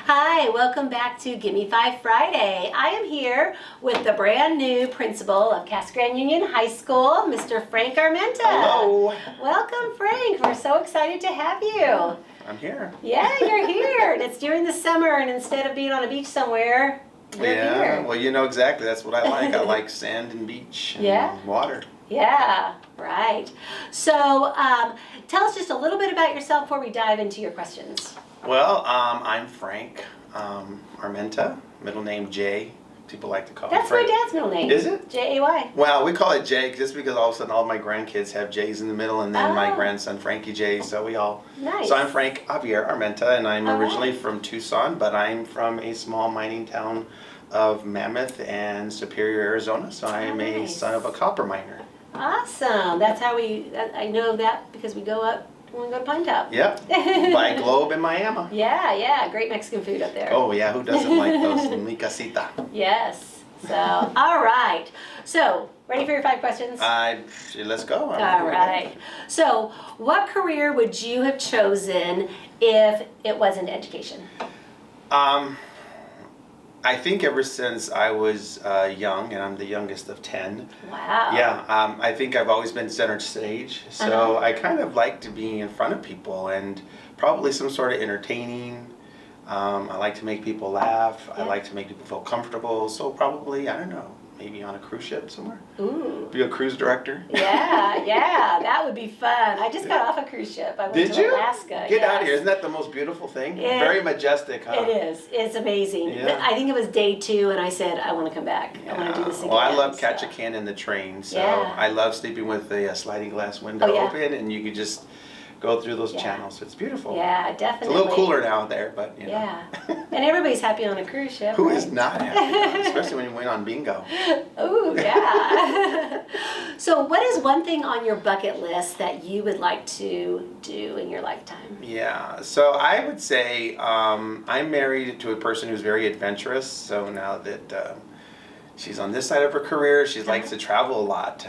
Hi, welcome back to Gimme 5 Friday. I am here with the brand new principal of Casa Grande Union High School, Mr. Frank Armenta. Hello. Welcome, Frank. We're so excited to have you. I'm here. Yeah, you're here. And it's during the summer, and instead of being on a beach somewhere, you're here. Well, you know exactly. That's what I like. I like sand and beach and water. Yeah, right. So tell us just a little bit about yourself before we dive into your questions. Well, I'm Frank Armenta, middle name Jay. People like to call me That's Frank. my dad's middle name. Is it? J-A-Y. Well, we call it Jay just because all of a sudden all my grandkids have J's in the middle, and then my Oh. grandson Frankie J. So we all. Nice. So I'm Frank Javier Armenta, and I'm All originally right. from Tucson, but I'm from a small mining town of Mammoth and Superior, Arizona. So I am a Nice. son of a copper miner. Awesome. That's how I know that because we go up when we go to Pine Top. Yep. By Globe in Miami. Yeah. Great Mexican food up there. Oh yeah, who doesn't like those? Mi casita. Yes. So, all right. So, ready for your 5 questions? Let's go. All right. So, what career would you have chosen if it wasn't education? I think ever since I was young, and I'm the youngest of 10. Wow. Yeah, I think I've always been center stage, so I kind of like to be in front of people and probably some sort of entertaining. I like to make people laugh. I like to make people feel comfortable. So probably, I don't know, maybe on a cruise ship somewhere. Ooh. Be a cruise director. Yeah, that would be fun. I just got off a cruise ship. I went to Alaska. Get out of here. Isn't that the most beautiful thing? Very majestic, huh? It is. It's amazing. Yeah. I think it was day 2 and I said, I want to come back. I want to do this again. Well, I love catch a can in the train. So I love sleeping with a sliding glass window open, and you could just go through those channels. It's beautiful. Yeah, definitely. It's a little cooler now there, but you know. Yeah. And everybody's happy on a cruise ship. Who right? is not happy? Especially when you went on bingo. Ooh, yeah. So what is one thing on your bucket list that you would like to do in your lifetime? Yeah, so I would say I'm married to a person who's very adventurous. So now that she's on this side of her career, she likes to travel a lot.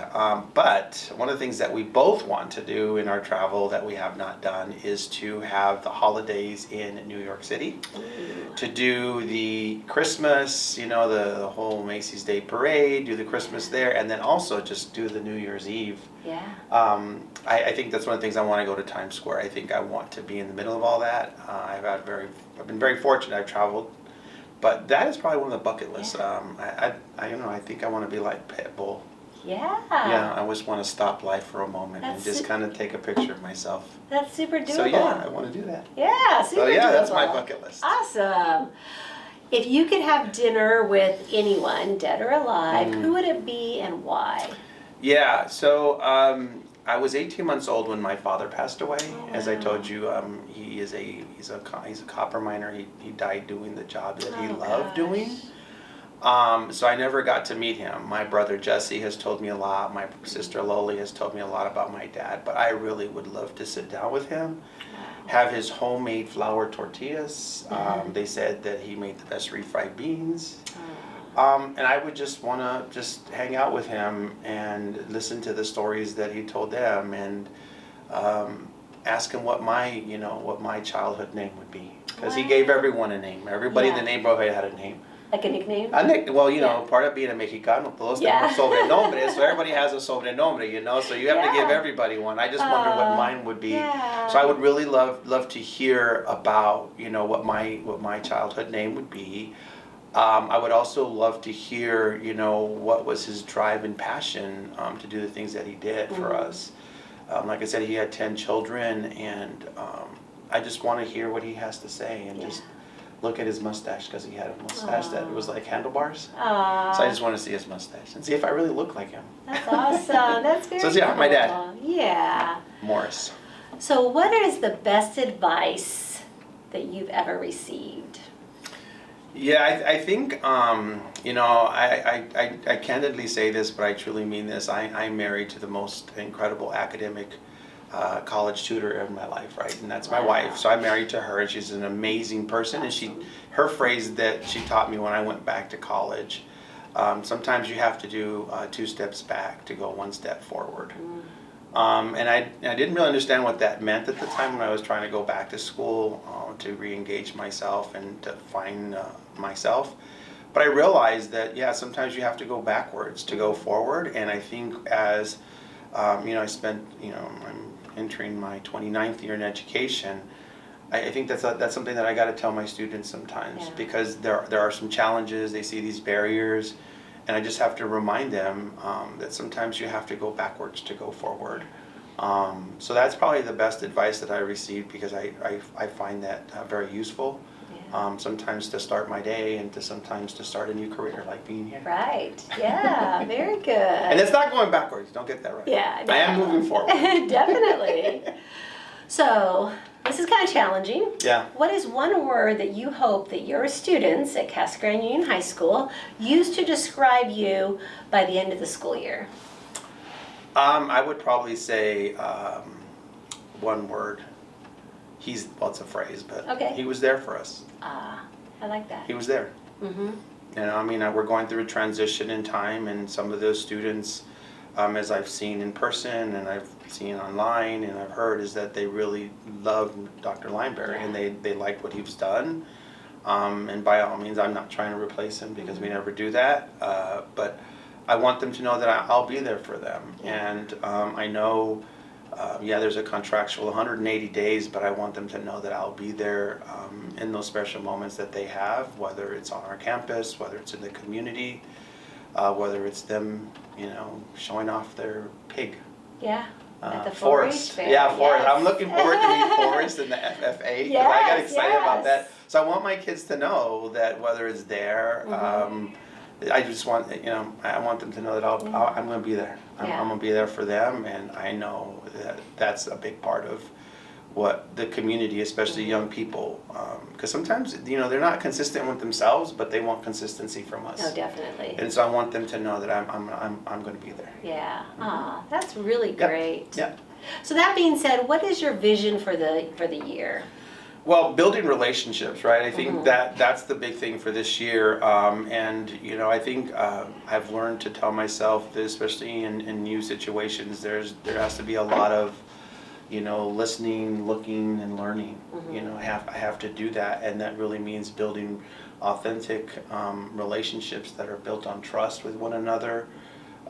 But one of the things that we both want to do in our travel that we have not done is to have the holidays in New York City. Ooh. To do the Christmas, you know, the whole Macy's Day Parade, do the Christmas there, and then also just do the New Year's Eve. Yeah. I think that's one of the things I want to go to Times Square. I think I want to be in the middle of all that. I've been very fortunate. I've traveled. But that is probably one of the bucket lists. I don't know. I think I want to be like Pitbull. Yeah. Yeah. I just want to stop life for a moment and just kind of take a picture of myself. That's super doable. So yeah, I want to do that. Yeah, super So yeah, doable. that's my bucket list. Awesome. If you could have dinner with anyone, dead or alive, who would it be and why? Yeah. So I was 18 months old when my father passed away. Oh, As I told you, he's a copper miner. He died doing the job that he loved doing. So I never got to meet him. My brother Jesse has told me a lot. My sister Loli has told me a lot about my dad. But I really would love to sit down with him, have his homemade flour tortillas. They said that he made the best refried beans. And I would just want to just hang out with him and listen to the stories that he told them, and ask him what my childhood name would be, because he gave everyone a name. Everybody in the neighborhood had a name. Like a nickname? Well, you know, part of being a Mexicano, todos tenemos sobrenombres, so everybody has a sobrenombre, you know, so you have to give everybody one. I just wonder what mine would be. Yeah. So I would really love to hear about, you know, what my childhood name would be. I would also love to hear, you know, what was his drive and passion to do the things that he did for us. Like I said, he had 10 children, and I just want to hear what he has to say, and just look at his mustache, because he had a mustache that was like handlebars. So I just want to see his mustache and see if I really look like him. That's awesome. That's very So yeah, cool. my dad. Yeah. Morris. So what is the best advice that you've ever received? Yeah, I think, you know, I candidly say this, but I truly mean this. I'm married to the most incredible academic college tutor in my life, right? And that's my wife. So I'm married to her, and she's an amazing person. And her phrase that she taught me when I went back to college, sometimes you have to do 2 steps back to go 1 step forward. And I didn't really understand what that meant at the time when I was trying to go back to school to re-engage myself and to find myself. But I realized that, yeah, sometimes you have to go backwards to go forward. And I think as, I spent, I'm entering my 29th year in education. I think that's something that I got to tell my students sometimes, because there are some challenges. They see these barriers, and I just have to remind them that sometimes you have to go backwards to go forward. So that's probably the best advice that I received, because I find that very useful. Sometimes to start my day, and sometimes to start a new career, like being here. Right. Yeah. Very good. And it's not going backwards. Don't get that right. Yeah. No. I am moving forward. Definitely. So this is kind of challenging. Yeah. What is one word that you hope that your students at Casa Grande Union High School use to describe you by the end of the school year? I would probably say one word. Well, it's a phrase, but okay. He was there for us. I like that. He was there. Mm-hmm. We're going through a transition in time, and some of those students, as I've seen in person and I've seen online and I've heard, is that they really love Dr. Lineberry, and they like what he's done. And by all means, I'm not trying to replace him, because we never do that. But I want them to know that I'll be there for them. And I know, there's a contractual 180 days, but I want them to know that I'll be there in those special moments that they have, whether it's on our campus, whether it's in the community, whether it's them, showing off their pig. Yeah. At the Forrest. Fair. Yeah, Forrest. Yes. I'm looking forward to meet Forrest in the FFA, because I got excited about that. So I want my kids to know that whether it's there, I just want, I want them to know that I'm going to be there. I'm going to be there for them, and I know that that's a big part of what the community, especially young people, because sometimes, they're not consistent with themselves, but they want consistency from us. Oh, definitely. And so I want them to know that I'm going to be there. Yeah. That's really great. Yeah. So that being said, what is your vision for the year? Well, building relationships, right? I think that's the big thing for this year. And, I think I've learned to tell myself that, especially in new situations, there has to be a lot of, listening, looking, and learning. I have to do that, and that really means building authentic relationships that are built on trust with one another,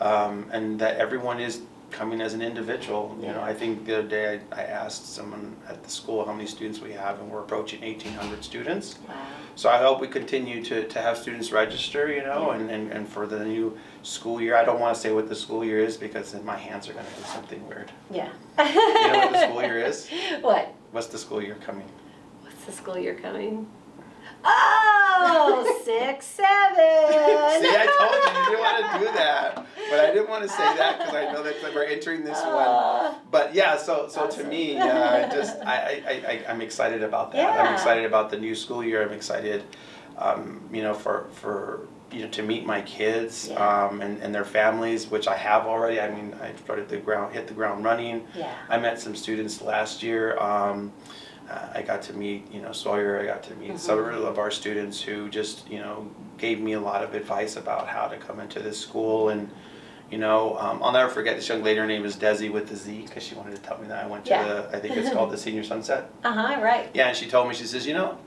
and that everyone is coming as an individual. I think the other day I asked someone at the school how many students we have, and we're approaching 1,800 students. Wow. So I hope we continue to have students register, and for the new school year. I don't want to say what the school year is, because then my hands are going to do something weird. Yeah. You know what the school year is? What? What's the school year coming? What's the school year coming? Oh, 6, 7. See, I told you didn't want to do that, but I didn't want to say that, because I know that we're entering this one. But yeah, so awesome. To me, I'm excited about that. Yeah. I'm excited about the new school year. I'm excited, for to meet my kids and their families, which I have already. I mean, I hit the ground running. Yeah. I met some students last year. I got to meet, Sawyer. I got to meet several of our students who just, gave me a lot of advice about how to come into this school. And, I'll never forget this young lady. Her name is Desi with the Z, because she wanted to tell me that I went to I think it's called the Senior Sunset. Right. Yeah, and she told me, she says,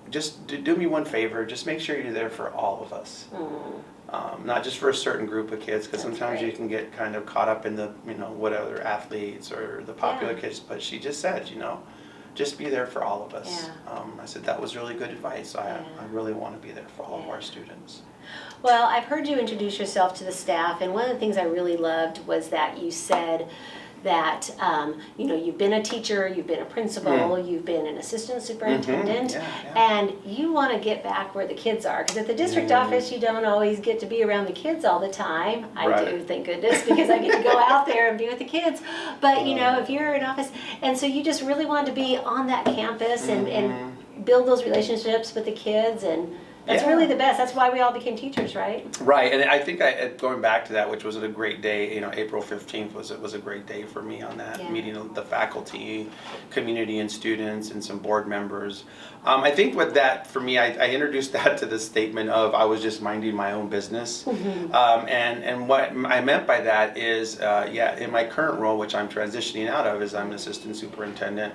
just do me one favor. Just make sure you're there for all of us. Not just for a certain group of kids, because sometimes you can get kind of caught up in the, what other athletes or the popular kids. But she just said, just be there for all of us. Yeah. I said that was really good advice. I really want to be there for all of our students. Well, I've heard you introduce yourself to the staff, and one of the things I really loved was that you said that you've been a teacher, you've been a principal, you've been an assistant superintendent, and you want to get back where the kids are, because at the district office you don't always get to be around the kids all the time. I do, thank goodness, because I get to go out there and be with the kids. But if you're in office, and so you just really wanted to be on that campus and build those relationships with the kids, and That's Yeah. really the best. That's why we all became teachers, right? Right, and I think going back to that, which was a great day. April 15th was a great day for me on that, Yeah. meeting the faculty, community, and students, and some board members. I think with that, for me, I introduced that to the statement of I was just minding my own business, and what I meant by that is, in my current role, which I'm transitioning out of, is I'm an assistant superintendent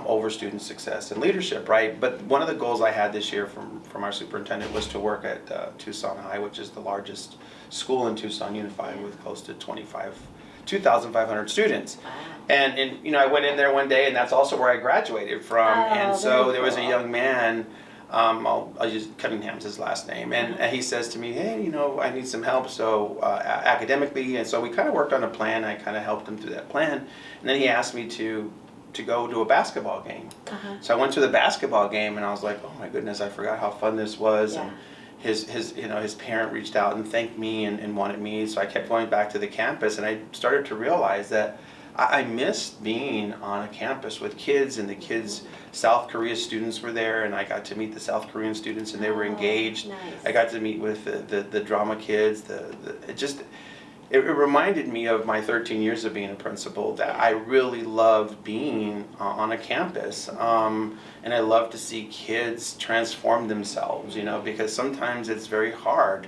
over student success and leadership, right? But one of the goals I had this year from our superintendent was to work at Tucson High, which is the largest school in Tucson Unified with close to 2,500 students. Wow. And I went in there one day, and that's also where I graduated from. Oh, And so very there was a cool. young man, I'll use Cunningham's his last name, and he says to me, hey, I need some help academically. And so we kind of worked on a plan. I kind of helped him through that plan. And then he asked me to go to a basketball game. So I went to the basketball game, and I was like, oh my goodness, I forgot how fun this was. Yeah. And his parent reached out and thanked me and wanted me. So I kept going back to the campus, and I started to realize that I missed being on a campus with kids, and the kids, South Korea students were there, and I got to meet the South Korean students, and they were engaged. Nice. I got to meet with the drama kids. It reminded me of my 13 years of being a principal, that I really loved being on a campus, and I love to see kids transform themselves, because sometimes it's very hard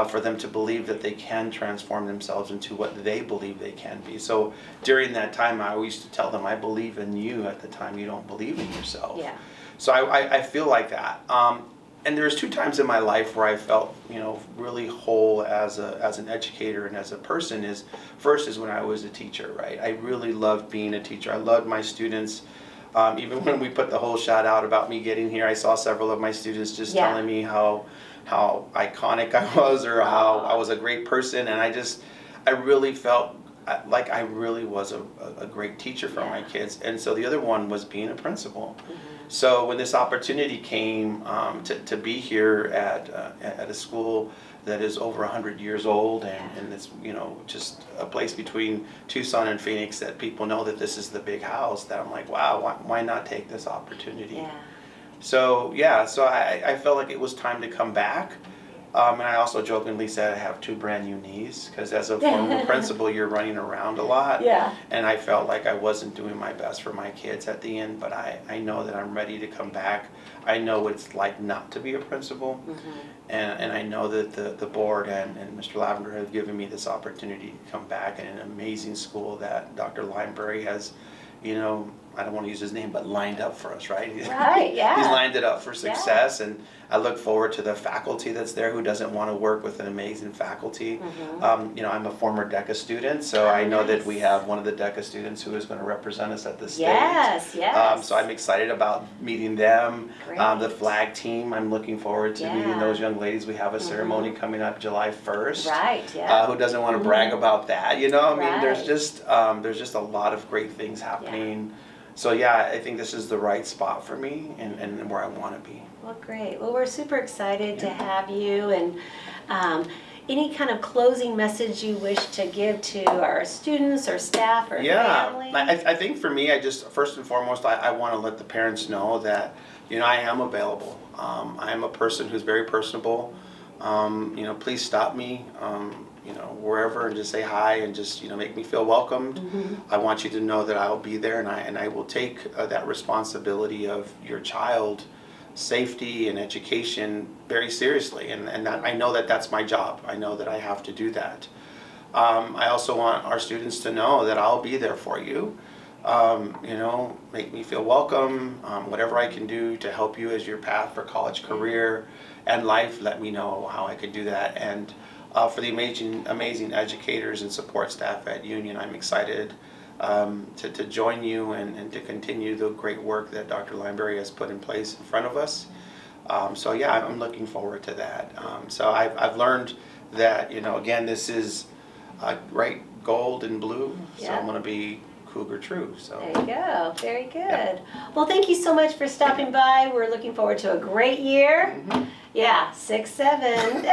for them to believe that they can transform themselves into what they believe they can be. So during that time, I always used to tell them, I believe in you at the time you don't believe in yourself. Yeah. So I feel like that. And there's 2 times in my life where I felt, really whole as an educator and as a person. First is when I was a teacher, right? I really loved being a teacher. I loved my students. Even when we put the whole shot out about me getting here, I saw several of my students just telling me how iconic I was, or how I was a great person, and I really felt like I really was a great teacher for my kids. And so the other one was being a principal. So when this opportunity came to be here at a school that is over 100 years old, and it's just a place between Tucson and Phoenix that people know that this is the big house, that I'm like, wow, why not take this opportunity? Yeah. So I felt like it was time to come back. And I also jokingly said I have 2 brand new knees, because as a former principal, you're running around a lot. Yeah. And I felt like I wasn't doing my best for my kids at the end, but I know that I'm ready to come back. I know what it's like not to be a principal. And I know that the board and Mr. Lavender have given me this opportunity to come back in an amazing school that Dr. Lineberry has, I don't want to use his name, but lined up for us, right? Right, yeah. He's lined it up for success, and I look forward to the faculty that's there who doesn't want to work with an amazing faculty. I'm a former DECA student, so I know that we have one of the DECA students who is going to represent us at the state. Yes. So I'm excited about meeting them. Great. The flag team, I'm looking forward to meeting those young ladies. We have a ceremony coming up July 1st. Right, yeah. Who doesn't want to brag about that? There's Right. just a lot of great things happening. So I think this is the right spot for me and where I want to be. Well, great. Well, we're super excited to have you, and any kind of closing message you wish to give to our students or staff or family? I think for me, first and foremost, I want to let the parents know that, I am available. I am a person who's very personable. Please stop me, wherever, and just say hi, and just, make me feel welcomed. I want you to know that I'll be there, and I will take that responsibility of your child safety and education very seriously, and that I know that that's my job. I know that I have to do that. I also want our students to know that I'll be there for you. Make me feel welcome. Whatever I can do to help you as your path for college, career, and life, let me know how I could do that. And for the amazing educators and support staff at Union, I'm excited to join you and to continue the great work that Dr. Lineberry has put in place in front of us. I'm looking forward to that. I've learned that, again, this is right gold and blue, so I'm going to be Cougar True. So there you go. Very good. Well, thank you so much for stopping by. We're looking forward to a great year. 6, 7.